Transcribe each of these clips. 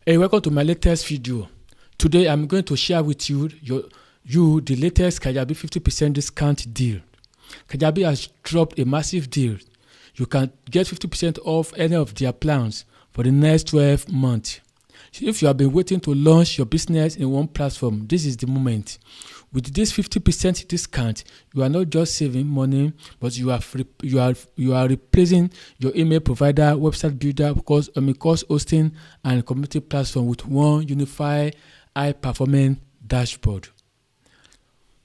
Hey, welcome to my latest video. Today I'm going to share with you the latest Kajabi 50% discount deal. Kajabi has dropped a massive deal. You can get 50% off any of their plans for the next 12 months. If you have been waiting to launch your business in one platform, this is the moment. With this 50% discount, you are not just saving money, but you are replacing your email provider, website builder, course hosting, and community platform with one unified, high-performance dashboard.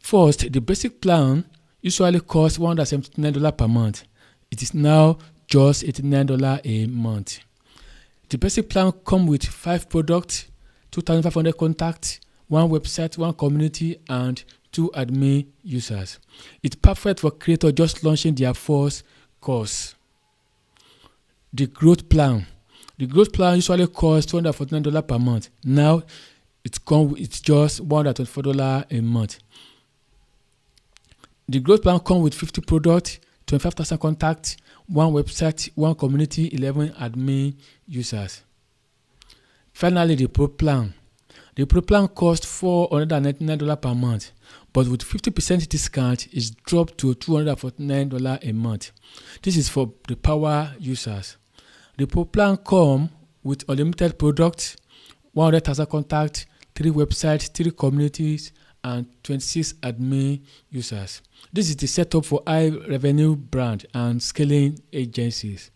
First, the basic plan usually costs $179 per month. It is now just $89 a month. The basic plan comes with 5 products, 2,500 contacts, 1 website, 1 community, and 2 admin users. It's perfect for creators just launching their first course. The growth plan. The growth plan usually costs $249 per month. Now it's just $124 a month. The growth plan comes with 50 products, 25,000 contacts, 1 website, 1 community, 11 admin users. Finally, the Pro Plan. The Pro Plan costs $499 per month, but with 50% discount, it's dropped to $249 a month. This is for the power users. The Pro Plan comes with unlimited products, 100,000 contacts, 3 websites, 3 communities, and 26 admin users. This is the setup for high revenue brand and scaling agencies.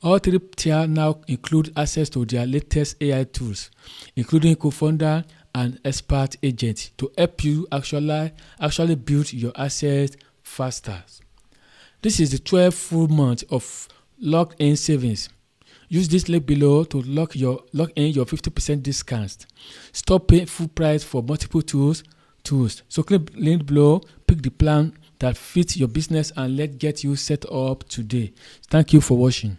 All 3 tiers now include access to their latest AI tools, including Cofounder and Expert Agents, to help you actually build your assets faster. This is the 12 full months of locked-in savings. Use this link below to lock in your 50% discount. Stop paying full price for multiple tools. So click link below, pick the plan that fits your business, and let's get you set up today. Thank you for watching.